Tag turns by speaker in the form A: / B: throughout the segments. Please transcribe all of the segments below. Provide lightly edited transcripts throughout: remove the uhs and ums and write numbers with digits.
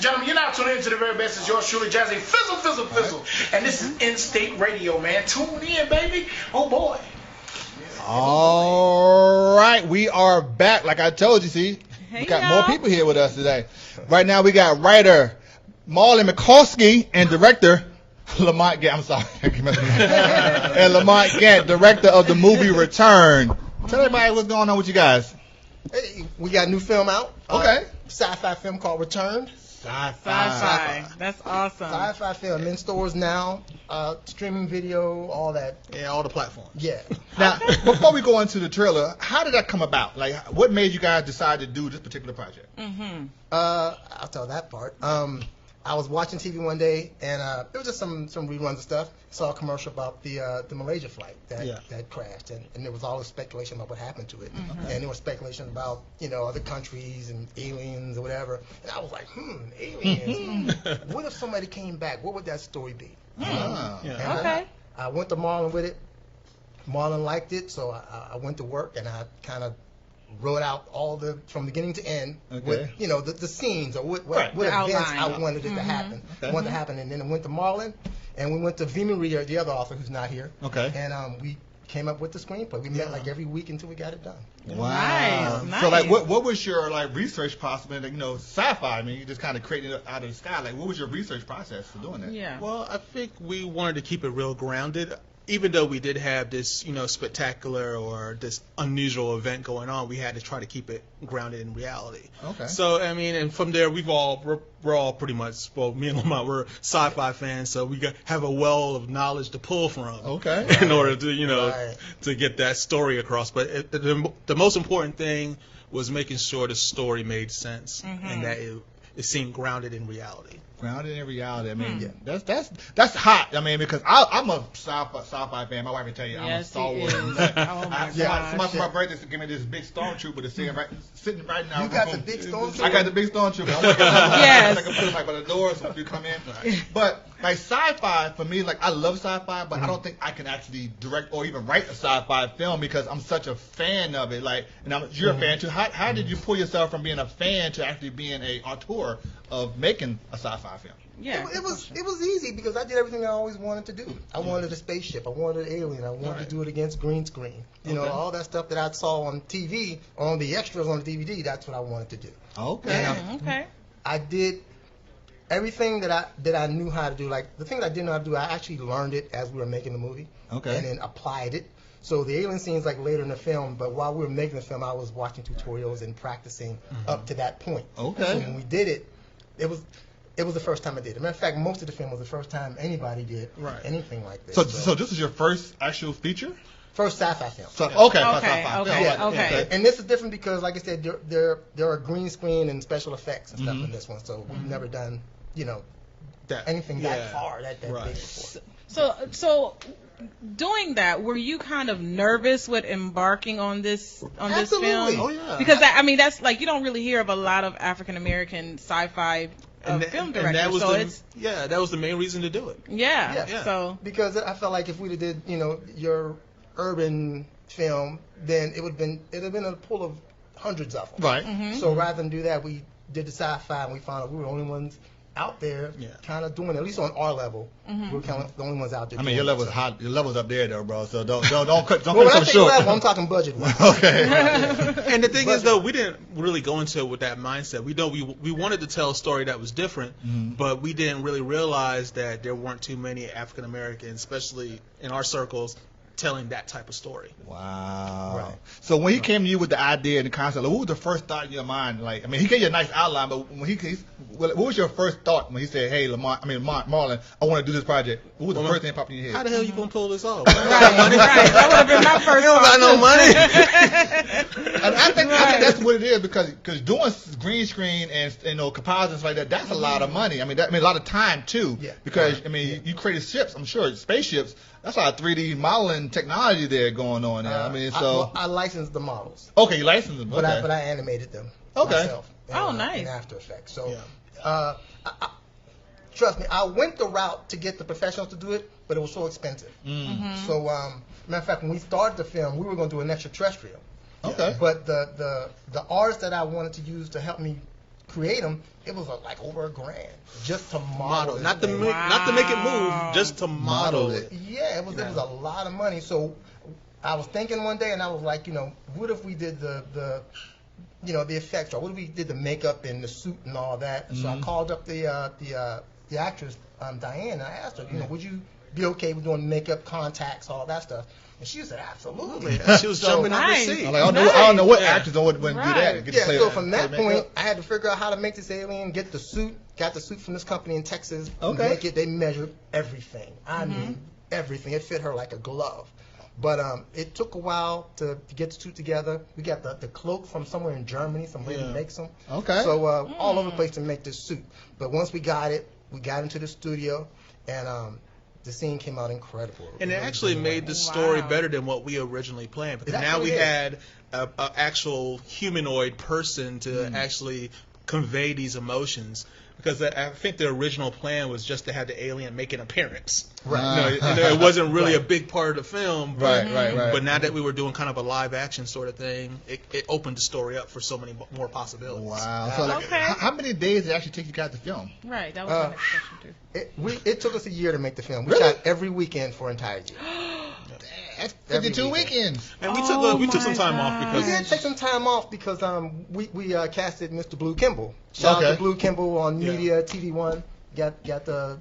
A: gentlemen, you're now tuning into the very best. It's yours truly, Jazzy Fizzle, Fizzle, Fizzle. And this is In-State Radio, man. Tune in, baby. Oh, boy.
B: All right, we are back. Like I told you, see,
C: Hey,
B: we got
C: y'all.
B: more people here with us today. Right now, we got writer Marlon Mccaulsky and director Lamont Gant. I'm sorry. And Lamont Gant, director of the movie Return. Tell everybody what's going on with you guys.
D: Hey, we got a new film out.
B: Okay.
D: Sci-fi film called Return.
C: Sci-fi. That's awesome.
D: Sci-fi film in stores now. Streaming video, all that.
E: Yeah, all the platforms.
D: Yeah.
B: Now, before we go into the trailer, how did that come about? Like, what made you guys decide to do this particular project?
D: I'll tell that part. I was watching TV one day, and it was just some reruns of stuff. Saw a commercial about the Malaysia flight that crashed, and there was all this speculation about what happened to it, and there was speculation about other countries and aliens or whatever. And I was like, aliens. What if somebody came back? What would that story be? And
C: Okay.
D: I went to Marlon with it. Marlon liked it, so I went to work and I kind of wrote out all from beginning to end with the scenes or what events
C: outline.
D: I wanted it to happen. I wanted to happen, and then I went to Marlon, and we went to Vimy, the other author who's not here.
B: Okay.
D: And we came up with the screenplay. We met like every week until we got it done.
B: Wow.
C: Nice.
B: So, like, what was your research process? Like, sci-fi. I mean, you just kind of created it out of the sky. Like, what was your research process for doing that?
C: Yeah.
E: Well, I think we wanted to keep it real grounded. Even though we did have this, spectacular or this unusual event going on, we had to try to keep it grounded in reality.
B: Okay.
E: So, I mean, and from there, we're all pretty much, well, me and Lamont, we're sci-fi fans, so we have a well of knowledge to pull from.
B: Okay.
E: In order to, to get that story across. But the most important thing was making sure the story made sense and that it seemed grounded in reality.
B: Grounded in reality. I mean, that's hot. I mean, because I'm a sci-fi fan. My wife can tell you, I'm a Star Wars nut.
C: Oh my gosh.
B: Somebody for my birthday gave me this big stormtrooper to sitting right now.
D: You got the big stormtrooper?
B: I got the big stormtrooper. I'm working
C: Yes.
B: I can put it like by the door so if you come in. But like sci-fi for me, like I love sci-fi, but I don't think I can actually direct or even write a sci-fi film because I'm such a fan of it. Like, and you're a fan too. How did you pull yourself from being a fan to actually being a auteur of making a sci-fi film?
C: Yeah.
D: It was easy because I did everything I always wanted to do. I wanted a spaceship. I wanted an alien. I wanted to do it against green screen. All that stuff that I saw on TV, on the extras on the DVD, that's what I wanted to do.
B: Okay.
C: Okay.
D: I did everything that I knew how to do. Like the thing that I didn't know how to do, I actually learned it as we were making the movie.
B: Okay.
D: And then applied it. So the alien scenes like later in the film, but while we were making the film, I was watching tutorials and practicing up to that point.
B: Okay.
D: So when we did it, it was the first time I did it. Matter of fact, most of the film was the first time anybody did anything like this.
B: So this is your first actual feature?
D: First sci-fi film.
B: So,
C: Okay.
B: sci-fi film.
C: Okay.
D: And this is different because, like I said, there are green screen and special effects and stuff in this one. So we've never done, anything that far, that big before.
C: So doing that, were you kind of nervous with embarking on this
D: Absolutely.
C: film?
D: Oh, yeah.
C: Because that's like you don't really hear of a lot of African American sci-fi film directors.
E: That was the main reason to do it.
C: Yeah. So
D: because I felt like if we did, your urban film, then it'd have been a pool of hundreds of them.
B: Right.
D: So rather than do that, we did the sci-fi, and we found out we were the only ones out there kind of doing it, at least on our level. We're kind of the only ones out there.
B: I mean, your
D: doing
B: level's
D: it,
B: hot. Your level's up there, though, bro. So don't cut
D: Well, when I
B: yourself
D: say
B: short.
D: level, I'm talking budget.
B: Okay.
E: And the thing is, though, we didn't really go into it with that mindset. We wanted to tell a story that was different, but we didn't really realize that there weren't too many African Americans, especially in our circles, telling that type of story.
B: Wow.
D: Right.
B: So when he came to you with the idea and the concept, like, what was the first thought in your mind? Like, I mean, he gave you a nice outline, but when what was your first thought when he said, "Hey, Marlon, I want to do this project"? What was the first thing that popped in your head?
E: How the hell you gonna pull this off?
C: right. That would have been my first.
E: You don't got no money.
B: And I think that's what it is because doing green screen and composites like that's a lot of money. I mean, a lot of time too.
D: Yeah.
B: Because you created ships. I'm sure spaceships. That's a lot of 3D modeling technology there going on there.
D: I licensed the models.
B: Okay, you licensed them.
D: But
B: Okay.
D: I animated them
B: Okay.
D: myself.
C: Nice.
D: In After Effects. So, trust me, I went the route to get the professionals to do it, but it was so expensive. So, matter of fact, when we started the film, we were going to do an extraterrestrial.
B: Okay.
D: But the artists that I wanted to use to help me create them, it was like over $1,000 just to model.
E: Not to make it move, just to model it.
D: Yeah, it was a lot of money. So I was thinking one day, and I was like, what if we did the effects, or what if we did the makeup and the suit and all that? And so I called up the actress, Diane, and I asked her, would you be okay with doing makeup, contacts, all that stuff? And she said, absolutely.
E: She was jumping on the seat.
B: I don't know what actors wouldn't do that.
D: So from that point, I had to figure out how to make this alien, get the suit, got the suit from this company in Texas.
B: Okay.
D: Make it, they measured everything. I mean, everything. It fit her like a glove. But it took a while to get the suit together. We got the cloak from somewhere in Germany. Some lady makes them.
B: Okay.
D: So all over the place to make this suit. But once we got it, we got into the studio, and the scene came out incredible.
E: And it actually made the story better than what we originally planned. Because now we had an actual humanoid person to actually convey these emotions. Because I think the original plan was just to have the alien make an appearance.
B: Right.
E: It wasn't really a big part of the film. But,
B: Right.
E: But now that we were doing kind of a live action sort of thing, it opened the story up for so many more possibilities.
B: Wow. So how many days did it actually take you guys to film?
C: Right. That was my next question too.
D: It took us a year to make the film. We shot every weekend for an entire year.
B: That's 52 weekends.
E: And we took some time off because
D: we did take some time off because we casted Mr. Blue Kimball. Shout out to Blue Kimball on Media TV One. Got the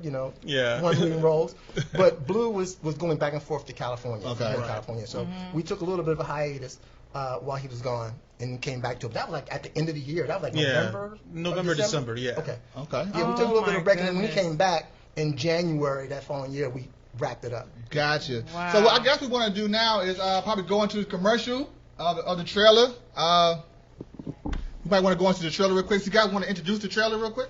D: one leading roles. But Blue was going back and forth to California. California. So we took a little bit of a hiatus while he was gone and came back to it. That was like at the end of the year. That was like November,
E: December. Yeah.
D: Okay.
B: Yeah,
D: we took a little bit of break, and then when he came back in January that following year, we wrapped it up.
B: Gotcha.
C: Wow.
B: So what I guess we want to do now is probably go into the commercial of the trailer. You might want to go into the trailer real quick. So you guys want to introduce the trailer real quick?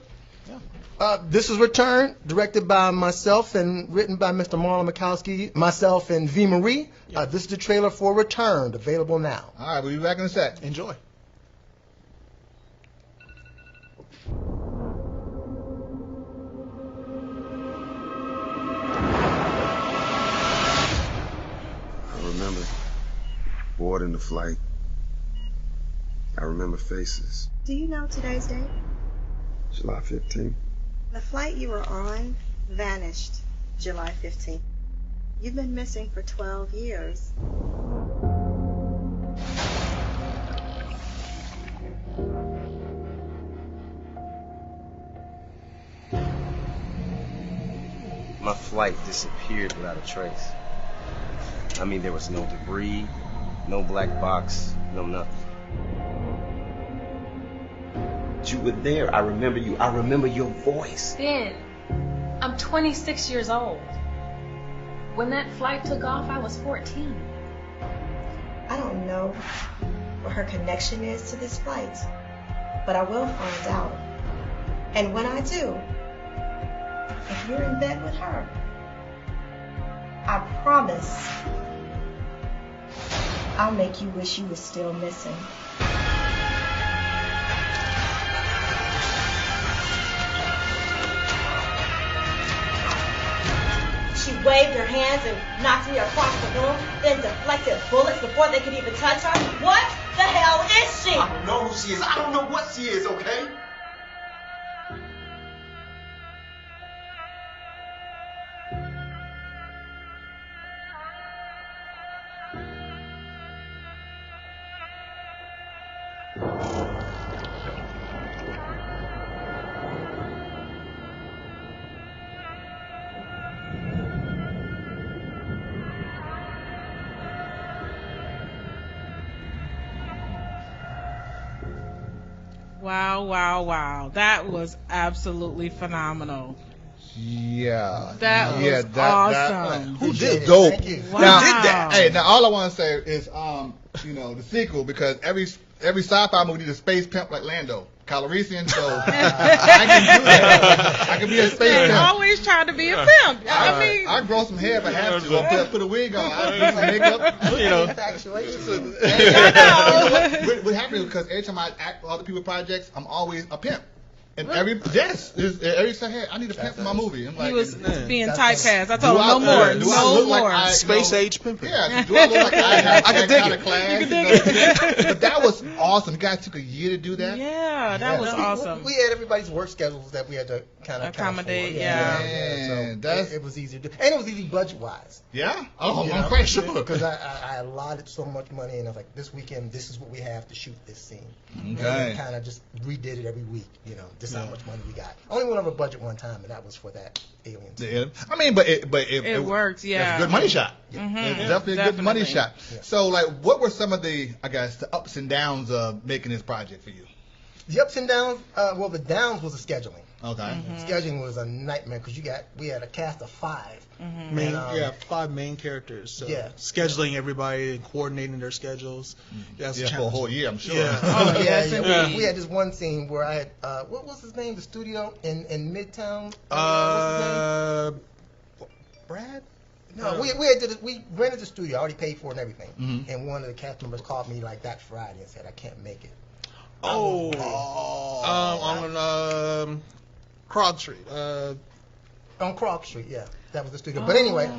D: This is Return, directed by myself and written by Mr. Marlon Mccaulsky, myself and V. Marie. This is the trailer for Return, available now.
B: All right, we'll be back in a sec.
E: Enjoy.
F: I remember boarding the flight. I remember faces.
G: Do you know today's date?
F: July 15th.
G: The flight you were on vanished July 15th. You've been missing for 12 years.
H: My flight disappeared without a trace. I mean, there was no debris, no black box, no nothing. You were there. I remember you. I remember your voice.
I: Ben, I'm 26 years old. When that flight took off, I was 14.
G: I don't know what her connection is to this flight, but I will find out. And when I do, if you're in bed with her, I promise I'll make you wish you were still missing. She waved her hands and knocked me across the room, then deflected bullets before they could even touch her. What the hell is she?
H: I don't know who she is. I don't know what she is, okay?
C: Wow. That was absolutely phenomenal.
B: Yeah.
C: That was awesome.
B: Who did dope?
D: Thank you.
C: Wow.
B: Now, hey, now all I want to say is, the sequel, because every sci-fi movie needs a space pimp like Lando Calrissian, so I can do that. I can be a space
C: They
B: pimp.
C: always trying to be a pimp. I mean,
B: I grow some hair if I have to. Or put a wig on. I do some makeup.
D: Infatuation.
C: I know.
B: What happened is because every time I act for other people's projects, I'm always a pimp. And every say, hey, I need a pimp for my movie. I'm like,
C: He was being
D: that's
C: typecast. I told him no more. No more.
E: Space age pimping.
B: Yeah, do I look like I have that kind of class?
C: You can dig it.
B: But that was awesome. You guys took a year to do that.
C: Yeah, that was awesome.
D: We had everybody's work schedules that we had to kind of
C: accommodate.
B: Man,
D: so it was easy to do, and it was easy budget wise.
B: Yeah. Oh, I'm quite sure.
D: Because I allotted so much money, and I was like, this weekend, this is what we have to shoot this scene.
B: Okay.
D: And kind of just redid it every week. This is how much money we got. Only went over budget one time, and that was for that Alien scene.
B: I mean, but it
C: worked. Yeah,
B: it's a good money shot.
C: Mm-hmm.
B: It's definitely a good money shot.
D: Yeah.
B: So, like, what were some of the ups and downs of making this project for you?
D: The ups and downs. Well, the downs was the scheduling.
B: Okay.
D: Scheduling was a nightmare because we had a cast of 5.
E: And, 5 main characters. So scheduling everybody and coordinating their schedules. That's
B: for a whole year, I'm sure.
E: Yeah.
D: We had this one scene where I had what was his name? The studio in Midtown.
E: Brad.
D: No, we rented the studio. I already paid for it and everything. And one of the cast members called me like that Friday and said I can't make it.
E: On Krog Street.
D: On Krog Street, yeah. That was the studio. But anyway,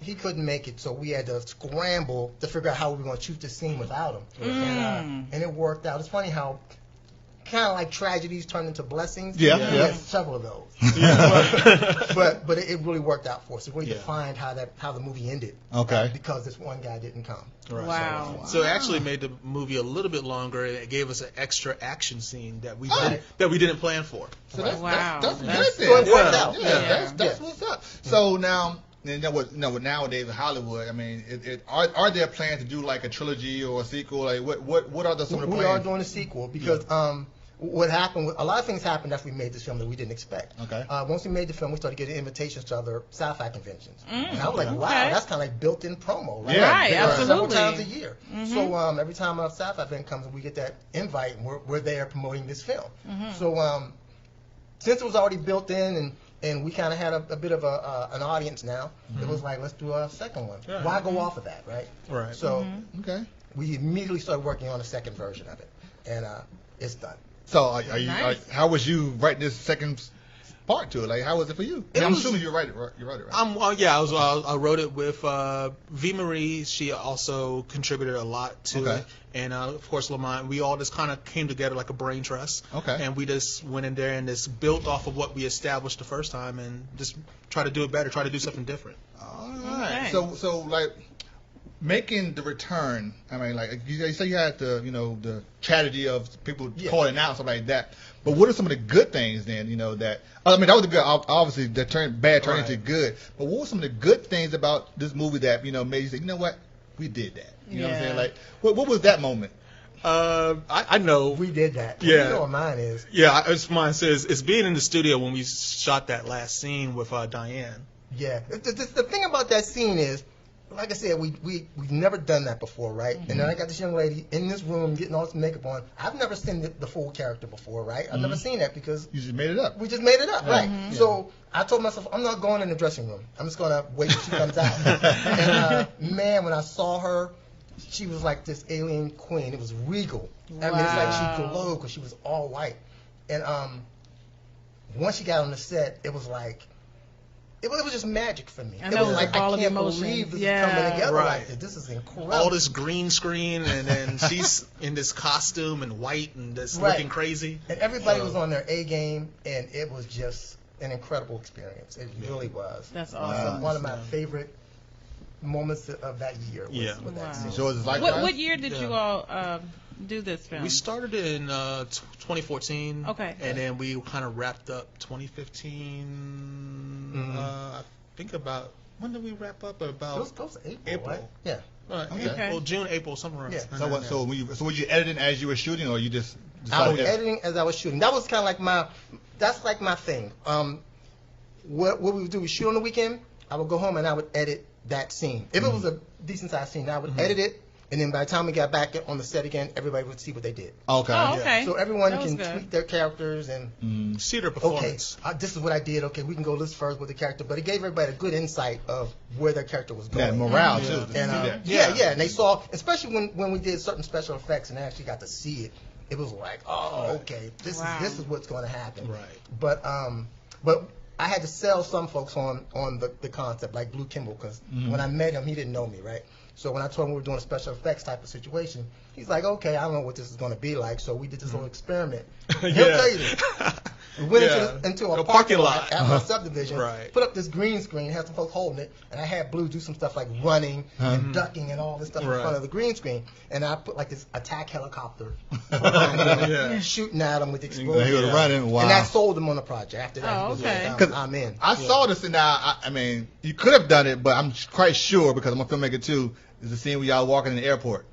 D: he couldn't make it, so we had to scramble to figure out how we were going to shoot this scene without him. And it worked out. It's funny how kind of like tragedies turn into blessings.
B: Yeah.
D: We had several of those. But it really worked out for us. It really defined how the movie ended.
B: Okay.
D: Because this one guy didn't come.
E: Right.
C: Wow.
E: So it actually made the movie a little bit longer, and it gave us an extra action scene that we didn't plan for.
B: So that's good.
D: So it worked out.
B: That's what's up. So now. And nowadays in Hollywood, I mean, are there plans to do like a trilogy or a sequel? Like, what are some of the plans?
D: We are doing a sequel because what happened? A lot of things happened after we made this film that we didn't expect.
B: Okay.
D: Once we made the film, we started getting invitations to other sci-fi conventions, and I was like, wow, that's kind of like built-in promo, right?
B: Yeah,
C: right, absolutely.
D: Several times a year. So every time a sci-fi event comes, we get that invite, and we're there promoting this film. So since it was already built in and we kind of had a bit of an audience now. It was like, let's do a second one. Yeah. Why go off of that, right?
E: Right.
D: So we immediately started working on a second version of it, and it's done.
B: So are you? How was you writing this second part to it? Like, how was it for you? I'm assuming you wrote it, right?
E: I wrote it with V. Marie. She also contributed a lot to it. And, of course, Lamont. We all just kind of came together like a brain trust.
B: Okay.
E: And we just went in there and just built off of what we established the first time and just try to do it better, try to do something different.
B: All right. Okay. So, like, making the return, I mean, like, you say you had the tragedy of people calling out and stuff like that. But what are some of the good things then, that, I mean, that was the good, obviously, the bad turned into good. But what were some of the good things about this movie that, made you say, you know what, we did that? You know what I'm saying? Like, what was that moment?
E: I know.
D: We did that.
E: Yeah.
D: You know what mine is.
E: Yeah, mine says, it's being in the studio when we shot that last scene with Diane.
D: Yeah. The thing about that scene is, like I said, we've never done that before, right? And then I got this young lady in this room getting all this makeup on. I've never seen the full character before, right? I've never seen that because
B: you just made it up.
D: We just made it up, right? So I told myself, I'm not going in the dressing room. I'm just gonna wait till she comes out. And man, when I saw her, she was like this alien queen. It was regal. Wow. I mean, it's like she glowed because she was all white. And once she got on the set, it was like. It was just magic for me.
C: I know,
D: it was like, I can't
C: believe
D: this is coming together like this. This is incredible.
E: All this green screen, and then she's in this costume and white and just looking crazy.
D: And everybody was on their A game, and it was just an incredible experience. It really was.
C: That's awesome.
D: One of my favorite moments of that year was with that scene.
B: So it's like
C: what year did you all do this film?
E: We started in 2014.
C: Okay.
E: And then we kind of wrapped up 2015. I think about, when did we wrap up? About
D: April. Right? Yeah.
E: Okay. June, April, somewhere around.
B: Yeah. So were you editing as you were shooting, or you just
D: I was editing as I was shooting. That was kind of like my thing. What we would do, we shoot on the weekend. I would go home and I would edit that scene. If it was a decent sized scene, I would edit it. And then by the time we got back on the set again, everybody would see what they did.
B: Okay.
C: Oh, okay.
D: So everyone can tweak their characters and
E: see their performance.
D: Okay, this is what I did. Okay, we can go this first with the character. But it gave everybody a good insight of where their character was going.
B: Yeah, morale too.
D: And and they saw, especially when we did certain special effects and they actually got to see it it was like, okay, this is what's going to happen.
E: Right.
D: But I had to sell some folks on the concept, like Blue Kimball, because when I met him, he didn't know me, right? So when I told him we were doing a special effects type of situation, he's like, okay, I don't know what this is going to be like, so we did this little experiment. He'll tell you this. We went into a parking lot after a subdivision, put up this green screen, had some folks holding it, and I had Blue do some stuff like running and ducking and all this stuff in front of the green screen, and I put like this attack helicopter shooting at him with explosions.
B: He was running, wow.
D: And that sold him on the project. After that, he was like, I'm in.
B: I saw this, and now, I mean, you could have done it, but I'm quite sure, because I'm a filmmaker too, is the scene where y'all walking in the airport.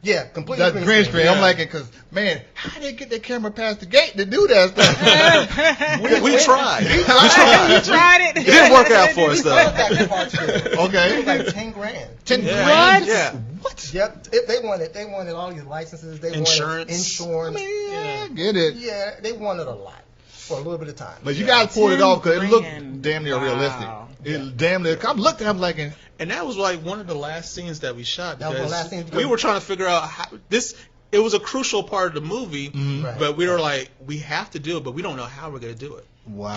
D: Yeah, completely
B: That's green screen. I'm like it because, man, how did they get their camera past the gate to do that stuff?
E: we tried.
C: We tried it.
E: It didn't work out for us, though.
B: Okay.
D: It was like 10 grand.
B: 10 grand?
E: Yeah.
B: What?
D: Yep. They wanted all these licenses. They wanted insurance.
B: I mean, I get it.
D: Yeah, they wanted a lot for a little bit of time.
B: But you guys pulled it off because it looked damn near realistic. It damn near. I looked at him like,
E: and that was like one of the last scenes that we shot,
D: That was the last scene
E: we were trying to figure out how this. It was a crucial part of the movie, but we were like, we have to do it, but we don't know how we're going to do it.
B: Wow.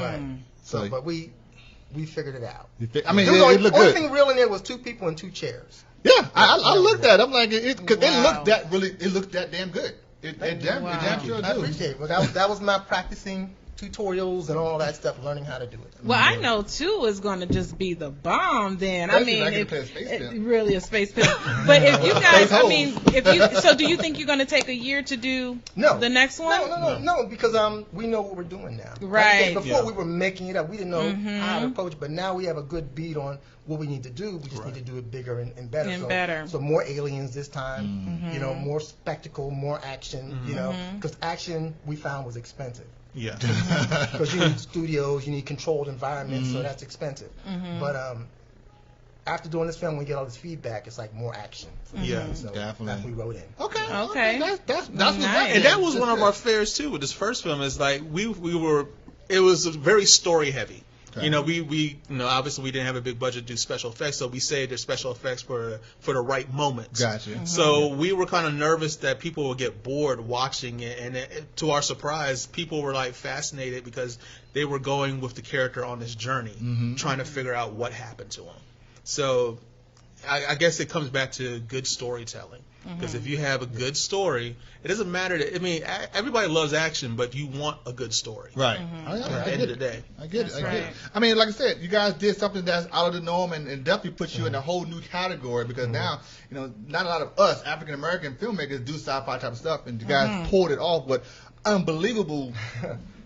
D: Right. So, but we figured it out.
B: I mean, it looked
D: good. The only thing real in there was 2 people in 2 chairs.
B: Yeah, I looked at it. I'm like, because it looked that damn good. It damn sure
D: I appreciate it. Well, that was my practicing tutorials and all that stuff, learning how to do it.
C: Well, I know 2 is going to just be the bomb. Then I mean, really a space film. But if you guys, I mean, so do you think you're going to take a year to do the next one?
D: No, because we know what we're doing now.
C: Right.
D: Like before we were making it up, we didn't know how to approach it, but now we have a good beat on what we need to do. We just need to do it bigger and better. So more aliens this time. You know, more spectacle, more action. You know, because action we found was expensive.
E: Yeah.
D: Because you need studios, you need controlled environments, so that's expensive. But after doing this film, we get all this feedback. It's like more action.
E: Yeah,
D: so
B: definitely.
D: That's what we wrote in.
C: Okay.
B: That's
C: nice.
E: And that was one of our fears too with this first film. Is like it was very story heavy. Okay. You know, we obviously we didn't have a big budget to do special effects, so we saved their special effects for the right moments.
B: Gotcha.
E: So we were kind of nervous that people would get bored watching it, and to our surprise, people were like fascinated because they were going with the character on this journey, trying to figure out what happened to him. So I guess it comes back to good storytelling. Because if you have a good story, it doesn't matter. I mean, everybody loves action, but you want a good story.
B: Right.
E: At the end of the day.
B: I get it. I mean, like I said, you guys did something that's out of the norm and definitely puts you in a whole new category because now, you know, not a lot of us African-American filmmakers do sci-fi type of stuff, and you guys pulled it off with unbelievable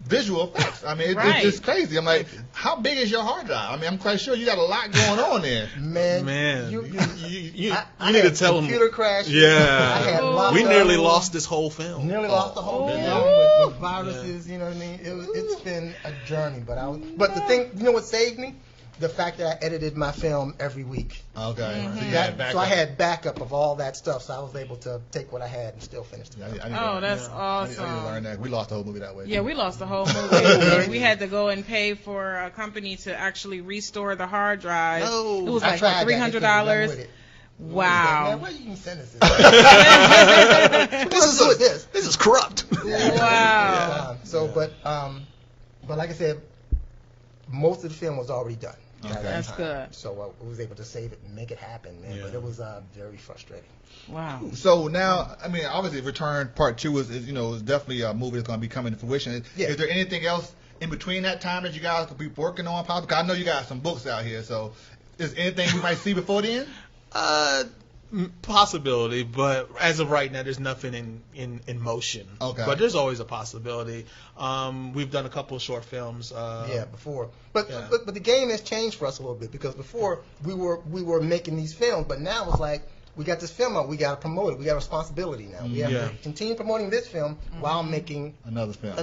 B: visual effects. I mean, it's crazy. I'm like, how big is your hard drive? I mean, I'm quite sure you got a lot going on there.
E: Man, you need to tell them.
D: Computer crash.
E: Yeah, we nearly lost this whole film.
D: Nearly lost the whole film with viruses. You know what I mean? It's been a journey, but the thing, you know what saved me? The fact that I edited my film every week.
B: Okay.
D: So I had backup of all that stuff, so I was able to take what I had and still finish the film.
C: That's awesome.
B: I need to learn that. We lost the whole movie that way.
C: Yeah, we lost the whole movie. We had to go and pay for a company to actually restore the hard drive. It was like $300. Wow.
D: Man, where you can send us this?
E: This is corrupt.
C: Wow.
D: But like I said, most of the film was already done.
B: Okay.
C: That's good.
D: So I was able to save it and make it happen, man. But it was very frustrating.
C: Wow.
B: So now, I mean, obviously, Return Part 2 is definitely a movie that's going to be coming to fruition. Is there anything else in between that time that you guys could be working on? Because I know you got some books out here. So is anything we might see before then?
E: Possibility, but as of right now, there's nothing in motion.
B: Okay.
E: But there's always a possibility. We've done a couple of short films.
D: Before. But the game has changed for us a little bit because before we were making these films, but now it's like we got this film out, we got to promote it. We got a responsibility now. We have to continue promoting this film while making
B: another film.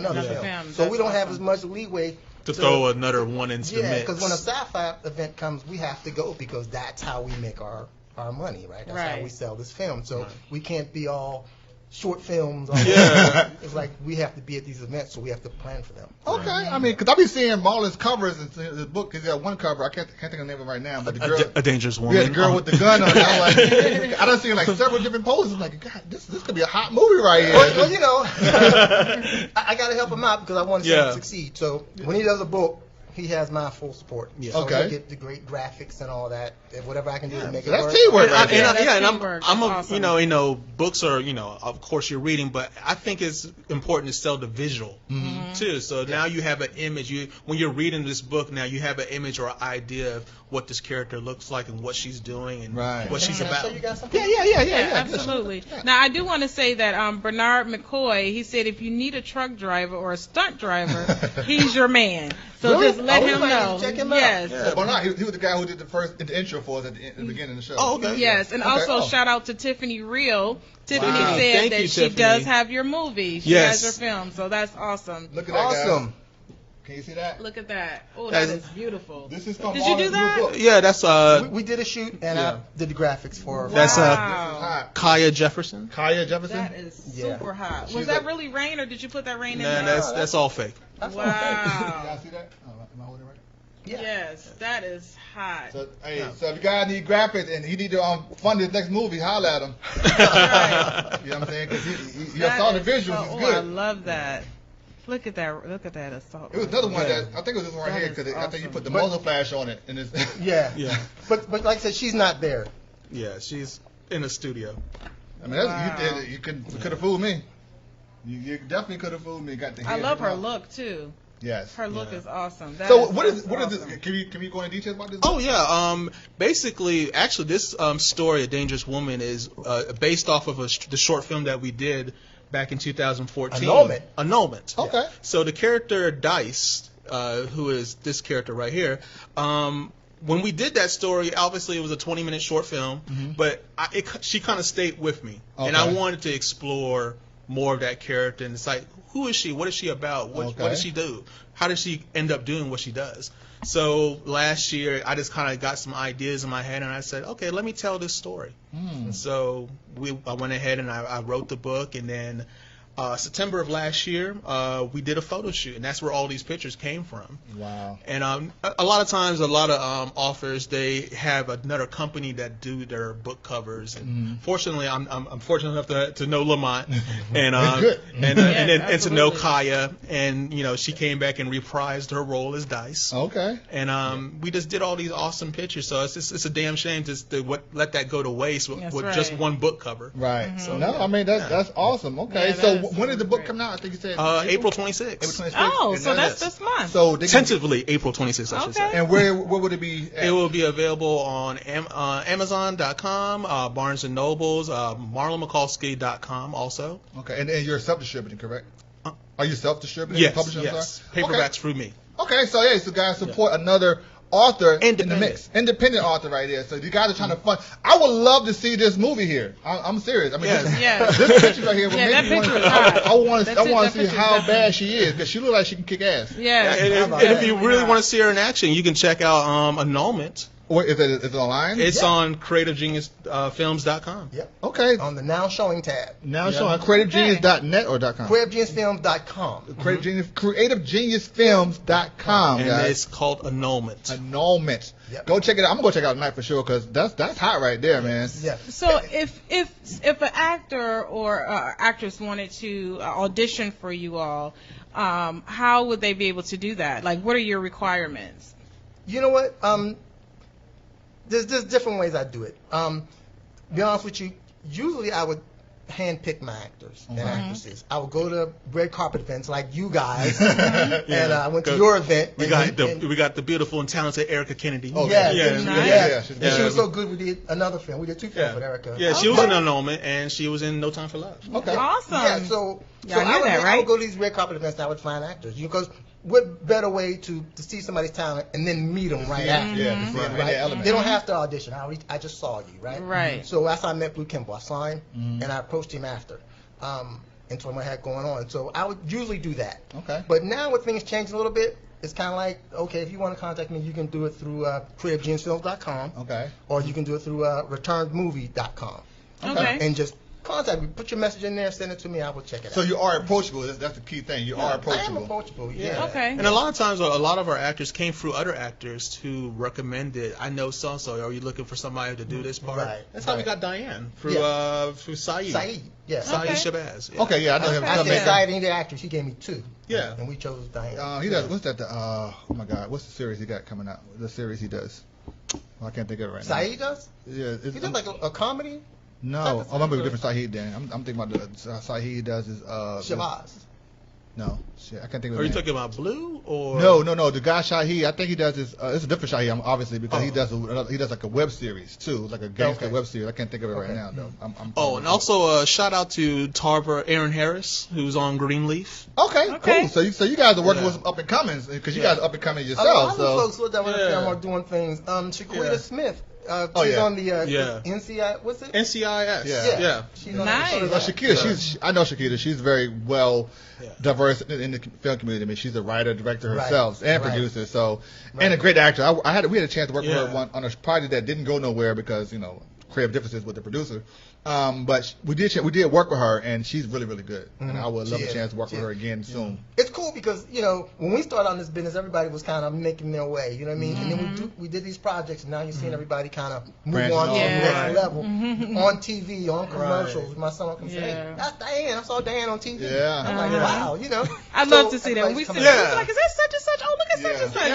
D: So we don't have as much leeway
E: to throw another one into the mix.
D: Because when a sci-fi event comes, we have to go because that's how we make our money, right? That's how we sell this film. So we can't be all short films. It's like we have to be at these events, so we have to plan for them.
B: Okay, I mean, because I've been seeing Marlon's covers in his book. He's got one cover. I can't think of the name of it right now, but the girl,
E: a dangerous woman.
B: Yeah, the girl with the gun on it. I'm like, I done seen like several different poses. I'm like, God, this could be a hot movie right here.
D: Well, you know, I got to help him out because I want to see him succeed. So when he does a book, he has my full support. Yeah. So he'll get the great graphics and all that, and whatever I can do to make it work.
B: That's teamwork.
E: I'm awesome. Books are, of course you're reading, but I think it's important to sell the visual too. So now you have an image. When you're reading this book, now you have an image or an idea of what this character looks like and what she's doing and what she's about.
D: So you got something?
C: Yeah, absolutely. Now I do want to say that Bernard McCoy, he said if you need a truck driver or a stunt driver, he's your man. So
B: really?
C: Just let him know.
D: Check him
C: out.
B: Yeah, Bernard, he was the guy who did the intro for us at the beginning of the show.
E: Oh, okay.
C: Yes, and also shout out to Tiffany Reel. Tiffany said that she does have your movie. She has your film, so that's awesome.
B: Look at that, guys. Can you see that?
C: Look at that. Oh, that is beautiful.
B: This is from
C: Did you do that?
E: Yeah, that's
D: we did a shoot and I did the graphics for.
C: Wow.
E: That's Kaya Jefferson.
B: Kaya Jefferson.
C: That is super hot. Was that really rain, or did you put that rain in there?
E: That's all fake.
C: Wow.
B: You guys see that? Am I holding it right?
C: Yeah. Yes, that is hot.
B: So, so if you guys need graphics and he need to fund his next movie, holla at him.
C: Right.
B: You know what I'm saying? Because he saw the visuals. It's good.
C: I love that. Look at that! Look at that assault.
B: It was another one that I think it was this one right here because I think you put the muzzle flash on it and it's
D: yeah. But like I said, she's not there.
E: Yeah, she's in the studio.
B: I mean, you could have fooled me. You definitely could have fooled me. I
C: love her look too.
B: Yes,
C: her look is awesome.
B: What is this? Can you go into details about this?
E: Oh yeah. Basically, actually, this story, A Dangerous Woman, is based off of the short film that we did back in 2014. Annulment.
B: Okay.
E: So the character Dice, who is this character right here, when we did that story, obviously it was a 20-minute short film, but she kind of stayed with me, and I wanted to explore more of that character. And it's like, who is she? What is she about? What does she do? How does she end up doing what she does? So last year, I just kind of got some ideas in my head, and I said, okay, let me tell this story. And so I went ahead and I wrote the book, and then September of last year, we did a photo shoot, and that's where all these pictures came from.
B: Wow.
E: And a lot of times, a lot of authors, they have another company that do their book covers. And fortunately, I'm fortunate enough to know Lamont and to know Kaya, and she came back and reprised her role as Dice.
B: Okay.
E: And we just did all these awesome pictures. So it's a damn shame to let that go to waste with just one book cover.
B: Right. So no, I mean that's awesome. Okay. So when did the book come out? I think you said
E: April 26th.
B: April 26th.
C: Oh, so that's this month.
B: So
E: tentatively April 26th, I should say.
B: And where would it be at?
E: It will be available on Amazon.com, Barnes and Nobles, MarlonMcCaulsky.com also.
B: Okay, and you're self-distributing, correct? Are you self-distributing?
E: Yes, yes. Paperbacks through me.
B: Okay, so so guys, support another author in the mix. Independent author right there. So you guys are trying to fund. I would love to see this movie here. I'm serious. I mean, this picture right here would make me want to. I want to see how bad she is because she looks like she can kick ass.
C: Yeah.
E: And if you really want to see her in action, you can check out Annulment.
B: Or is it online?
E: It's on CreativeGeniusFilms.com.
D: Yep.
B: Okay.
D: On the Now Showing tab.
B: Now showing CreativeGenius.net or .com?
D: CreativeGeniusFilms.com.
B: CreativeGeniusFilms.com.
E: And it's called Annulment.
B: Annulment. Yep. Go check it out. I'm gonna go check it out tonight for sure because that's hot right there, man.
D: Yeah.
C: So if an actor or actress wanted to audition for you all, how would they be able to do that? Like, what are your requirements?
D: You know what? There's different ways I do it. Be honest with you, usually I would handpick my actors and actresses. I would go to red carpet events like you guys, and I went to your event.
E: We got the beautiful and talented Erica Kennedy.
B: Oh,
D: yeah. She was so good. We did another film. We did 2 films with Erica.
E: Yeah, she was in Annulment, and she was in No Time for Love.
D: Okay,
C: awesome.
D: Yeah, so I would go to these red carpet events and I would find actors. Because what better way to see somebody's talent and then meet them right after?
B: Yeah,
D: right? They don't have to audition. I just saw you, right?
C: Right.
D: So that's how I met Blue Kimball. I saw him and I approached him after. And told him what I had going on. So I would usually do that.
B: Okay.
D: But now with things changing a little bit, it's kind of like, okay, if you want to contact me, you can do it through CreativeGeniusFilms.com.
B: Okay.
D: Or you can do it through ReturnedMovie.com.
C: Okay.
D: And just contact me. Put your message in there, send it to me. I will check it out.
B: So you are approachable. That's the key thing. You are approachable.
D: I am approachable. Yeah.
C: Okay.
E: And a lot of times, a lot of our actors came through other actors who recommended. I know so and so. Are you looking for somebody to do this part?
D: Right.
E: That's how we got Diane through Saeed.
D: Saeed. Yeah.
E: Saeed Shabazz. Yeah.
B: Okay. Yeah, I know him.
D: I decided any actors. He gave me 2.
E: Yeah.
D: And we chose Diane.
B: He does. What's that? Oh my God. What's the series he got coming out? The series he does. Well, I can't think of it right now.
D: Saeed does?
B: Yeah.
D: He does like a comedy?
B: No. I remember a different Saeed then. I'm thinking about the Saeed does is
D: Shabazz.
B: No, shit, I can't think of.
E: Are you talking about Blue or?
B: No. The guy Shahid, I think he does this. It's a different Shahid, obviously, because he does like a web series too, like a gangster web series. I can't think of it right now though.
E: And also shout out to Tarver Aaron Harris, who's on Greenleaf.
B: Okay, cool. So you guys are working with some up and comings because you guys are up and coming yourself.
D: A lot of folks that are doing things. Shaquita Smith. She's on the NCI. What's it?
E: NCIS.
B: Yeah.
D: She's
C: nice.
B: Shakita, I know Shakita. She's very well diverse in the film community. I mean, she's a writer, director herself, and producer. So, and a great actor. We had a chance to work with her on a project that didn't go nowhere because creative differences with the producer. But we did work with her, and she's really, really good. And I would love a chance to work with her again soon.
D: It's cool because when we started on this business, everybody was kind of making their way. You know what I mean? And then we did these projects, and now you're seeing everybody kind of move on to the next level on TV, on commercials. My son can say, "Hey, that's Diane. I saw Diane on TV."
B: Yeah.
D: I'm like, wow,
C: I love to see that. When we see that, like, is that such and such? Oh, look at such and such.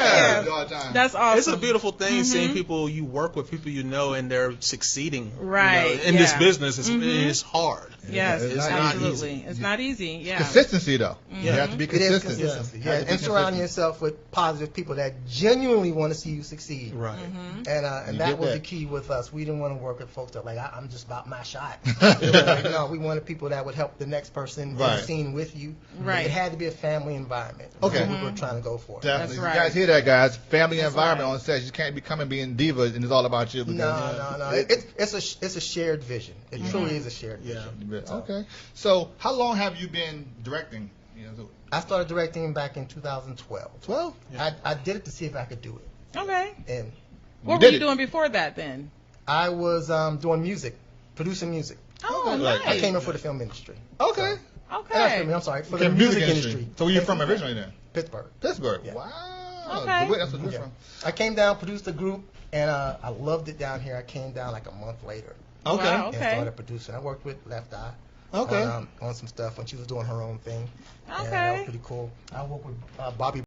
C: Yeah. That's awesome.
E: It's a beautiful thing seeing people you work with, people and they're succeeding.
C: Right.
E: In this business, it's hard.
C: Yes,
B: it's
C: absolutely.
B: Not easy.
C: It's not easy. Yeah.
B: Consistency though. You have to be consistent.
D: It is consistency. And surround yourself with positive people that genuinely want to see you succeed.
E: Right.
D: And that was the key with us. We didn't want to work with folks that I'm just about my shot. No, we wanted people that would help the next person in the scene with you.
C: Right.
D: It had to be a family environment.
B: Okay.
D: That's what we were trying to go for.
B: Definitely.
C: That's right.
B: You guys hear that, guys? Family environment on set. You can't be coming being diva and it's all about you.
D: No. It's a shared vision. It truly is a shared vision.
B: Okay. So how long have you been directing?
D: I started directing back in 2012.
B: 12?
D: I did it to see if I could do it.
C: Okay.
D: And
C: what were you doing before that then?
D: I was doing music, producing music.
C: Oh, nice.
D: I came in for the film industry.
B: Okay.
D: I'm sorry, for the music industry.
B: So where you from originally then?
D: Pittsburgh.
B: Yeah. Wow.
C: Okay.
B: That's where you're from.
D: I came down, produced a group, and I loved it down here. I came down like a month later.
B: Okay.
C: Wow,
D: And started producing. I worked with Left Eye.
B: Okay.
D: On some stuff when she was doing her own thing.
C: Okay.
D: And that was pretty cool. I worked with Bobby